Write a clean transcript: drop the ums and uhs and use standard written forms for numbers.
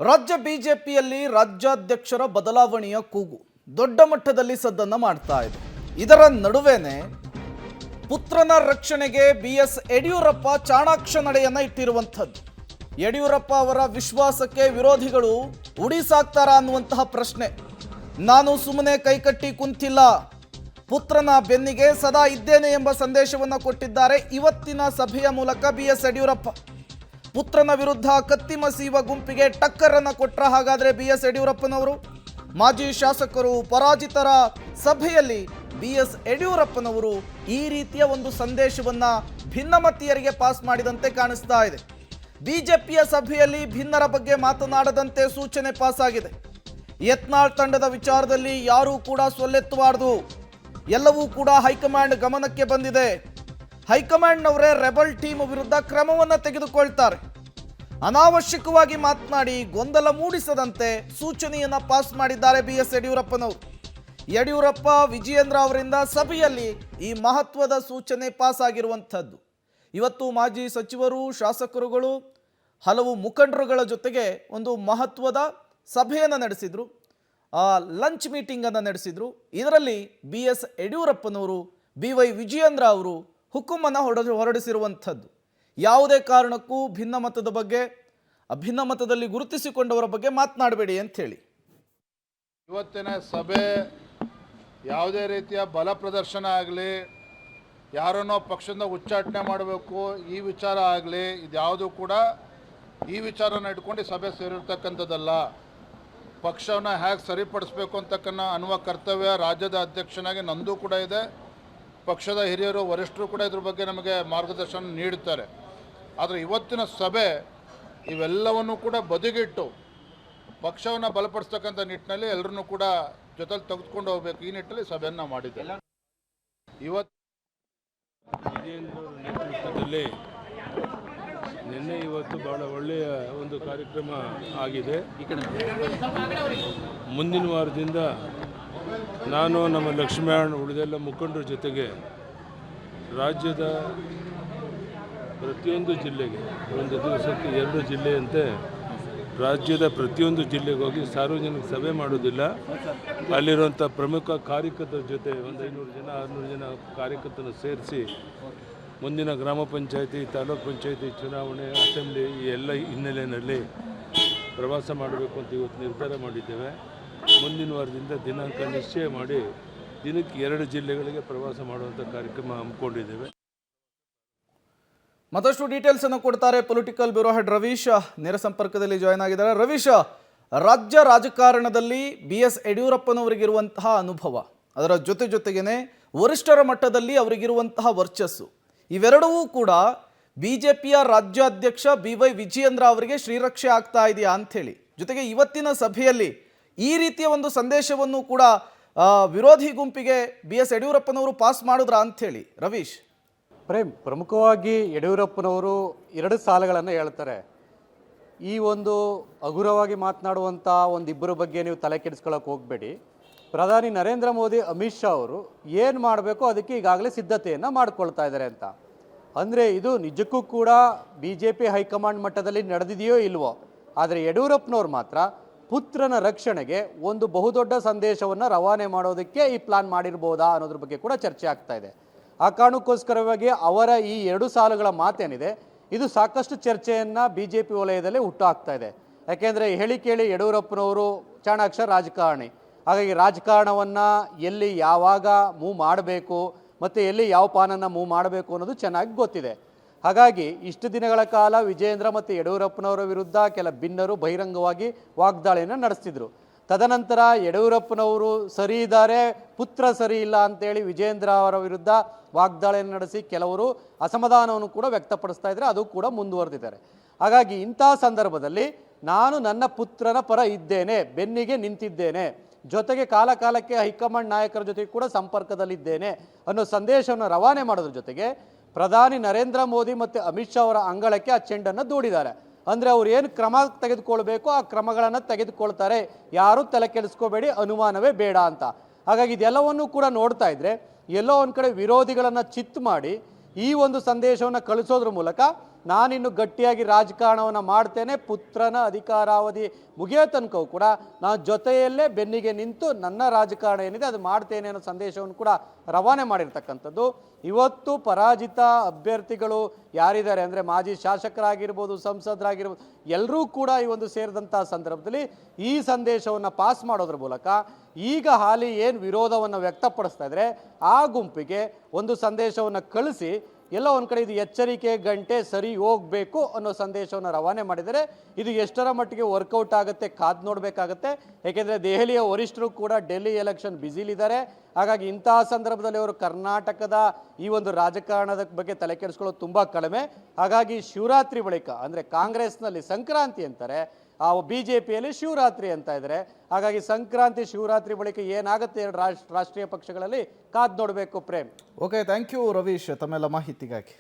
ರಾಜ್ಯ ಬಿಜೆಪಿಯಲ್ಲಿ ರಾಜ್ಯಾಧ್ಯಕ್ಷರ ಬದಲಾವಣೆಯ ಕೂಗು ದೊಡ್ಡ ಮಟ್ಟದಲ್ಲಿ ಸದ್ದನ್ನ ಮಾಡ್ತಾ ಇದೆ. ಇದರ ನಡುವೆನೇ ಪುತ್ರನ ರಕ್ಷಣೆಗೆ ಬಿಎಸ್ ಯಡಿಯೂರಪ್ಪ ಚಾಣಾಕ್ಷ ನಡೆಯನ್ನ ಇಟ್ಟಿರುವಂಥದ್ದು. ಯಡಿಯೂರಪ್ಪ ಅವರ ವಿಶ್ವಾಸಕ್ಕೆ ವಿರೋಧಿಗಳು ಉಡಿಸಾಕ್ತಾರಾ ಅನ್ನುವಂತಹ ಪ್ರಶ್ನೆ. ನಾನು ಸುಮ್ಮನೆ ಕೈಕಟ್ಟಿ ಕುಂತಿಲ್ಲ, ಪುತ್ರನ ಬೆನ್ನಿಗೆ ಸದಾ ಇದ್ದೇನೆ ಎಂಬ ಸಂದೇಶವನ್ನು ಕೊಟ್ಟಿದ್ದಾರೆ ಇವತ್ತಿನ ಸಭೆಯ ಮೂಲಕ ಬಿಎಸ್ ಯಡಿಯೂರಪ್ಪ. ಪುತ್ರನ ವಿರುದ್ಧ ಕತ್ತಿ ಮಸೀವ ಗುಂಪಿಗೆ ಟಕ್ಕರನ್ನು ಕೊಟ್ರ ಹಾಗಾದ್ರೆ ಬಿಎಸ್ ಯಡಿಯೂರಪ್ಪನವರು? ಮಾಜಿ ಶಾಸಕರು ಪರಾಜಿತರ ಸಭೆಯಲ್ಲಿ ಬಿಎಸ್ ಯಡಿಯೂರಪ್ಪನವರು ಈ ರೀತಿಯ ಒಂದು ಸಂದೇಶವನ್ನ ಭಿನ್ನಮತೀಯರಿಗೆ ಪಾಸ್ ಮಾಡಿದಂತೆ ಕಾಣಿಸ್ತಾ ಇದೆ. ಬಿಜೆಪಿಯ ಸಭೆಯಲ್ಲಿ ಭಿನ್ನರ ಬಗ್ಗೆ ಮಾತನಾಡದಂತೆ ಸೂಚನೆ ಪಾಸ್ ಆಗಿದೆ. ಯತ್ನಾಳ್ ತಂಡದ ವಿಚಾರದಲ್ಲಿ ಯಾರೂ ಕೂಡ ಸೊಲ್ಲೆತ್ತಬಾರದು, ಎಲ್ಲವೂ ಕೂಡ ಹೈಕಮಾಂಡ್ ಗಮನಕ್ಕೆ ಬಂದಿದೆ. ಹೈಕಮಾಂಡ್ನವರೇ ರೆಬಲ್ ಟೀಮ್ ವಿರುದ್ಧ ಕ್ರಮವನ್ನು ತೆಗೆದುಕೊಳ್ತಾರೆ. ಅನಾವಶ್ಯಕವಾಗಿ ಮಾತನಾಡಿ ಗೊಂದಲ ಮೂಡಿಸದಂತೆ ಸೂಚನೆಯನ್ನ ಪಾಸ್ ಮಾಡಿದ್ದಾರೆ ಬಿಎಸ್ ಯಡಿಯೂರಪ್ಪನವರು. ಯಡಿಯೂರಪ್ಪ ವಿಜಯೇಂದ್ರ ಅವರಿಂದ ಸಭೆಯಲ್ಲಿ ಈ ಮಹತ್ವದ ಸೂಚನೆ ಪಾಸ್ ಆಗಿರುವಂಥದ್ದು. ಇವತ್ತು ಮಾಜಿ ಸಚಿವರು, ಶಾಸಕರುಗಳು, ಹಲವು ಮುಖಂಡರುಗಳ ಜೊತೆಗೆ ಒಂದು ಮಹತ್ವದ ಸಭೆಯನ್ನು ನಡೆಸಿದ್ರು, ಲಂಚ್ ಮೀಟಿಂಗನ್ನು ನಡೆಸಿದ್ರು. ಇದರಲ್ಲಿ ಬಿಎಸ್ ಯಡಿಯೂರಪ್ಪನವರು BY ವಿಜಯೇಂದ್ರ ಅವರು ಹುಕುಮನ್ನು ಹೊರಡಿಸಿರುವಂಥದ್ದು. ಯಾವುದೇ ಕಾರಣಕ್ಕೂ ಭಿನ್ನಮತದ ಬಗ್ಗೆ, ಭಿನ್ನಮತದಲ್ಲಿ ಗುರುತಿಸಿಕೊಂಡವರ ಬಗ್ಗೆ ಮಾತನಾಡಬೇಡಿ ಅಂತ ಹೇಳಿ. ಇವತ್ತಿನ ಸಭೆ ಯಾವುದೇ ರೀತಿಯ ಬಲ ಪ್ರದರ್ಶನ ಆಗಲಿ, ಯಾರನ್ನೋ ಪಕ್ಷದಿಂದ ಉಚ್ಚಾಟನೆ ಮಾಡಬೇಕು ಈ ವಿಚಾರ ಆಗಲಿ, ಇದ್ಯಾವುದು ಕೂಡ ಈ ವಿಚಾರನ ಇಟ್ಕೊಂಡು ಸಭೆ ಸೇರಿರ್ತಕ್ಕಂಥದ್ದಲ್ಲ. ಪಕ್ಷವನ್ನು ಹೇಗೆ ಸರಿಪಡಿಸ್ಬೇಕು ಅನ್ನುವ ಕರ್ತವ್ಯ ರಾಜ್ಯದ ಅಧ್ಯಕ್ಷನಾಗಿ ನಂದು ಕೂಡ ಇದೆ. ಪಕ್ಷದ ಹಿರಿಯರು, ವರಿಷ್ಠರು ಕೂಡ ಇದ್ರ ಬಗ್ಗೆ ನಮಗೆ ಮಾರ್ಗದರ್ಶನ ನೀಡುತ್ತಾರೆ. ಆದರೆ ಇವತ್ತಿನ ಸಭೆ ಇವೆಲ್ಲವನ್ನು ಕೂಡ ಬದಿಗಿಟ್ಟು ಪಕ್ಷವನ್ನು ಬಲಪಡಿಸ್ತಕ್ಕಂಥ ನಿಟ್ಟಿನಲ್ಲಿ ಎಲ್ಲರನ್ನೂ ಕೂಡ ಜೊತೆಲಿ ತೆಗೆದುಕೊಂಡು ಹೋಗಬೇಕು, ಈ ನಿಟ್ಟಿನಲ್ಲಿ ಸಭೆಯನ್ನು ಮಾಡಿದ್ದೇವೆ. ಇವತ್ತು ನೇತೃತ್ವದಲ್ಲಿ ನಿನ್ನೆ ಇವತ್ತು ಬಹಳ ಒಳ್ಳೆಯ ಒಂದು ಕಾರ್ಯಕ್ರಮ ಆಗಿದೆ. ಮುಂದಿನ ವಾರದಿಂದ ನಾನು ನಮ್ಮ ಲಕ್ಷ್ಮಣ್ ಉಳಿದೆಲ್ಲ ಮುಖಂಡರ ಜೊತೆಗೆ ರಾಜ್ಯದ ಪ್ರತಿಯೊಂದು ಜಿಲ್ಲೆಗೆ ಒಂದು ದಿವಸಕ್ಕೆ 2 ಜಿಲ್ಲೆಯಂತೆ ರಾಜ್ಯದ ಪ್ರತಿಯೊಂದು ಜಿಲ್ಲೆಗೆ ಹೋಗಿ ಸಾರ್ವಜನಿಕ ಸಭೆ ಮಾಡೋದಿಲ್ಲ. ಅಲ್ಲಿರುವಂಥ ಪ್ರಮುಖ ಕಾರ್ಯಕರ್ತರ ಜೊತೆ ಒಂದು 500 ಜನ 600 ಜನ ಕಾರ್ಯಕರ್ತರನ್ನು ಸೇರಿಸಿ ಮುಂದಿನ ಗ್ರಾಮ ಪಂಚಾಯತಿ, ತಾಲೂಕು ಪಂಚಾಯತಿ ಚುನಾವಣೆ, ಅಸೆಂಬ್ಲಿ ಈ ಎಲ್ಲ ಹಿನ್ನೆಲೆಯಲ್ಲಿ ಪ್ರವಾಸ ಮಾಡಬೇಕು ಅಂತ ಇವತ್ತು ನಿರ್ಧಾರ ಮಾಡಿದ್ದೇವೆ. ಮುಂದಿನ ವಾರದಿಂದ ದಿನಾಂಕ ನಿಶ್ಚಯ ಮಾಡಿ ದಿನಕ್ಕೆ 2 ಜಿಲ್ಲೆಗಳಿಗೆ ಪ್ರವಾಸ ಮಾಡುವಂಥ ಕಾರ್ಯಕ್ರಮ ಹಮ್ಮಿಕೊಂಡಿದ್ದೇವೆ. ಮತ್ತಷ್ಟು ಡೀಟೇಲ್ಸ್ ಅನ್ನು ಕೊಡ್ತಾರೆ ಪೊಲಿಟಿಕಲ್ ಬ್ಯೂರೋ ಹೆಡ್ ರವೀಶ್, ನೇರ ಸಂಪರ್ಕದಲ್ಲಿ ಜಾಯ್ನ್ ಆಗಿದ್ದಾರೆ. ರವೀಶ್, ರಾಜ್ಯ ರಾಜಕಾರಣದಲ್ಲಿ ಬಿಎಸ್ ಯಡಿಯೂರಪ್ಪನವರಿಗಿರುವಂತಹ ಅನುಭವ, ಅದರ ಜೊತೆಗೇನೆ ವರಿಷ್ಠರ ಮಟ್ಟದಲ್ಲಿ ಅವರಿಗಿರುವಂತಹ ವರ್ಚಸ್ಸು, ಇವೆರಡೂ ಕೂಡ ಬಿಜೆಪಿಯ ರಾಜ್ಯಾಧ್ಯಕ್ಷ BY ವಿಜಯೇಂದ್ರ ಅವರಿಗೆ ಶ್ರೀರಕ್ಷೆ ಆಗ್ತಾ ಇದೆಯಾ ಅಂಥೇಳಿ, ಜೊತೆಗೆ ಇವತ್ತಿನ ಸಭೆಯಲ್ಲಿ ಈ ರೀತಿಯ ಒಂದು ಸಂದೇಶವನ್ನು ಕೂಡ ವಿರೋಧಿ ಗುಂಪಿಗೆ ಬಿಎಸ್ ಯಡಿಯೂರಪ್ಪನವರು ಪಾಸ್ ಮಾಡಿದ್ರ ಅಂಥೇಳಿ ರವೀಶ್? ಪ್ರಮುಖವಾಗಿ ಯಡಿಯೂರಪ್ಪನವರು 2 ಸಾಲುಗಳನ್ನು ಹೇಳ್ತಾರೆ. ಈ ಒಂದು ಹಗುರವಾಗಿ ಮಾತನಾಡುವಂಥ ಒಂದಿಬ್ಬರ ಬಗ್ಗೆ ನೀವು ತಲೆ ಕೆಡಿಸ್ಕೊಳ್ಳೋಕೆ ಹೋಗಬೇಡಿ. ಪ್ರಧಾನಿ ನರೇಂದ್ರ ಮೋದಿ, ಅಮಿತ್ ಶಾ ಅವರು ಏನು ಮಾಡಬೇಕು ಅದಕ್ಕೆ ಈಗಾಗಲೇ ಸಿದ್ಧತೆಯನ್ನು ಮಾಡ್ಕೊಳ್ತಾ ಇದ್ದಾರೆ ಅಂತ. ಅಂದರೆ ಇದು ನಿಜಕ್ಕೂ ಕೂಡ BJP ಹೈಕಮಾಂಡ್ ಮಟ್ಟದಲ್ಲಿ ನಡೆದಿದೆಯೋ ಇಲ್ವೋ, ಆದರೆ ಯಡಿಯೂರಪ್ಪನವ್ರು ಮಾತ್ರ ಪುತ್ರನ ರಕ್ಷಣೆಗೆ ಒಂದು ಬಹುದೊಡ್ಡ ಸಂದೇಶವನ್ನು ರವಾನೆ ಮಾಡೋದಕ್ಕೆ ಈ ಪ್ಲಾನ್ ಮಾಡಿರ್ಬೋದಾ ಅನ್ನೋದ್ರ ಬಗ್ಗೆ ಕೂಡ ಚರ್ಚೆ ಆಗ್ತಾ ಇದೆ. ಆ ಕಾರಣಕ್ಕೋಸ್ಕರವಾಗಿ ಅವರ ಈ 2 ಸಾಲುಗಳ ಮಾತೇನಿದೆ ಇದು ಸಾಕಷ್ಟು ಚರ್ಚೆಯನ್ನು BJP ವಲಯದಲ್ಲಿ ಹುಟ್ಟುಹಾಕ್ತಾ ಇದೆ. ಯಾಕೆಂದರೆ ಹೇಳಿ ಕೇಳಿ ಯಡಿಯೂರಪ್ಪನವರು ಚಾಣಾಕ್ಷ ರಾಜಕಾರಣಿ. ಹಾಗಾಗಿ ರಾಜಕಾರಣವನ್ನು ಎಲ್ಲಿ ಯಾವಾಗ ಮೂವ್ ಮಾಡಬೇಕು ಮತ್ತು ಎಲ್ಲಿ ಯಾವ ಪಾನನ್ನು ಮೂವ್ ಮಾಡಬೇಕು ಅನ್ನೋದು ಚೆನ್ನಾಗಿ ಗೊತ್ತಿದೆ. ಹಾಗಾಗಿ ಇಷ್ಟು ದಿನಗಳ ಕಾಲ ವಿಜಯೇಂದ್ರ ಮತ್ತು ಯಡಿಯೂರಪ್ಪನವರ ವಿರುದ್ಧ ಕೆಲ ಭಿನ್ನರು ಬಹಿರಂಗವಾಗಿ ವಾಗ್ದಾಳಿಯನ್ನು ನಡೆಸ್ತಿದ್ರು. ತದನಂತರ ಯಡಿಯೂರಪ್ಪನವರು ಸರಿ ಇದ್ದಾರೆ, ಪುತ್ರ ಸರಿ ಇಲ್ಲ ಅಂತೇಳಿ ವಿಜಯೇಂದ್ರ ಅವರ ವಿರುದ್ಧ ವಾಗ್ದಾಳಿಯನ್ನು ನಡೆಸಿ ಕೆಲವರು ಅಸಮಾಧಾನವನ್ನು ಕೂಡ ವ್ಯಕ್ತಪಡಿಸ್ತಾ ಇದ್ದಾರೆ, ಅದು ಕೂಡ ಮುಂದುವರೆದಿದ್ದಾರೆ. ಹಾಗಾಗಿ ಇಂಥ ಸಂದರ್ಭದಲ್ಲಿ ನಾನು ನನ್ನ ಪುತ್ರನ ಪರ ಇದ್ದೇನೆ, ಬೆನ್ನಿಗೆ ನಿಂತಿದ್ದೇನೆ, ಜೊತೆಗೆ ಕಾಲಕ್ಕೆ ಹೈಕಮಾಂಡ್ ನಾಯಕರ ಜೊತೆಗೆ ಕೂಡ ಸಂಪರ್ಕದಲ್ಲಿದ್ದೇನೆ ಅನ್ನೋ ಸಂದೇಶವನ್ನು ರವಾನೆ ಮಾಡೋದ್ರ ಜೊತೆಗೆ ಪ್ರಧಾನಿ ನರೇಂದ್ರ ಮೋದಿ ಮತ್ತು ಅಮಿತ್ ಶಾ ಅವರ ಅಂಗಳಕ್ಕೆ ಆ ಚೆಂಡನ್ನು ದೂಡಿದ್ದಾರೆ. ಅಂದರೆ ಅವ್ರು ಏನು ಕ್ರಮ ತೆಗೆದುಕೊಳ್ಬೇಕು ಆ ಕ್ರಮಗಳನ್ನು ತೆಗೆದುಕೊಳ್ತಾರೆ, ಯಾರೂ ತಲೆ ಕೆಡಿಸ್ಕೋಬೇಡಿ, ಅನುಮಾನವೇ ಬೇಡ ಅಂತ. ಹಾಗಾಗಿ ಇದೆಲ್ಲವನ್ನೂ ಕೂಡ ನೋಡ್ತಾ ಇದ್ರೆ ಎಲ್ಲೋ ಒಂದು ಕಡೆ ವಿರೋಧಿಗಳನ್ನು ಚಿತ್ತು ಮಾಡಿ ಈ ಒಂದು ಸಂದೇಶವನ್ನು ಕಳಿಸೋದ್ರ ಮೂಲಕ ನಾನಿನ್ನು ಗಟ್ಟಿಯಾಗಿ ರಾಜಕಾರಣವನ್ನು ಮಾಡ್ತೇನೆ, ಪುತ್ರನ ಅಧಿಕಾರಾವಧಿ ಮುಗಿಯೋ ತನಕವೂ ಕೂಡ ನಾನು ಜೊತೆಯಲ್ಲೇ ಬೆನ್ನಿಗೆ ನಿಂತು ನನ್ನ ರಾಜಕಾರಣ ಏನಿದೆ ಅದು ಮಾಡ್ತೇನೆ ಅನ್ನೋ ಸಂದೇಶವನ್ನು ಕೂಡ ರವಾನೆ ಮಾಡಿರ್ತಕ್ಕಂಥದ್ದು. ಇವತ್ತು ಪರಾಜಿತ ಅಭ್ಯರ್ಥಿಗಳು ಯಾರಿದ್ದಾರೆ ಅಂದರೆ ಮಾಜಿ ಶಾಸಕರಾಗಿರ್ಬೋದು, ಸಂಸದರಾಗಿರ್ಬೋದು, ಎಲ್ಲರೂ ಕೂಡ ಈ ಒಂದು ಸೇರಿದಂಥ ಸಂದರ್ಭದಲ್ಲಿ ಈ ಸಂದೇಶವನ್ನು ಪಾಸ್ ಮಾಡೋದ್ರ ಮೂಲಕ ಈಗ ಹಾಲಿ ಏನು ವಿರೋಧವನ್ನು ವ್ಯಕ್ತಪಡಿಸ್ತಾ ಇದ್ದಾರೆ ಆ ಗುಂಪಿಗೆ ಒಂದು ಸಂದೇಶವನ್ನು ಕಳಿಸಿ ಎಲ್ಲ ಒಂದು ಕಡೆ ಇದು ಎಚ್ಚರಿಕೆ ಗಂಟೆ ಸರಿ ಹೋಗಬೇಕು ಅನ್ನೋ ಸಂದೇಶವನ್ನು ರವಾನೆ ಮಾಡಿದರೆ ಇದು ಎಷ್ಟರ ಮಟ್ಟಿಗೆ ವರ್ಕೌಟ್ ಆಗುತ್ತೆ ಕಾದು ನೋಡಬೇಕಾಗತ್ತೆ. ಏಕೆಂದರೆ ದೆಹಲಿಯ ವರಿಷ್ಠರು ಕೂಡ ಡೆಲ್ಲಿ ಎಲೆಕ್ಷನ್ ಬ್ಯುಸಿಲಿದ್ದಾರೆ. ಹಾಗಾಗಿ ಇಂತಹ ಸಂದರ್ಭದಲ್ಲಿ ಅವರು ಕರ್ನಾಟಕದ ಈ ಒಂದು ರಾಜಕಾರಣದ ಬಗ್ಗೆ ತಲೆ ಕೆಡಿಸ್ಕೊಳ್ಳೋದು ತುಂಬ ಕಡಿಮೆ. ಹಾಗಾಗಿ ಶಿವರಾತ್ರಿ ಬಳಿಕ ಅಂದರೆ ಕಾಂಗ್ರೆಸ್ನಲ್ಲಿ ಸಂಕ್ರಾಂತಿ ಅಂತಾರೆ, ಆ BJPಯಲ್ಲಿ ಶಿವರಾತ್ರಿ ಅಂತ ಇದ್ದಾರೆ. ಹಾಗಾಗಿ ಸಂಕ್ರಾಂತಿ ಶಿವರಾತ್ರಿ ಬಳಿಕ ಏನಾಗುತ್ತೆ ಎರಡು ರಾಷ್ಟ್ರೀಯ ಪಕ್ಷಗಳಲ್ಲಿ ಕಾದು ನೋಡಬೇಕು. Prem. Okay, thank you Ravish ತಮ್ಮೆಲ್ಲ ಮಾಹಿತಿಗಾಗಿ.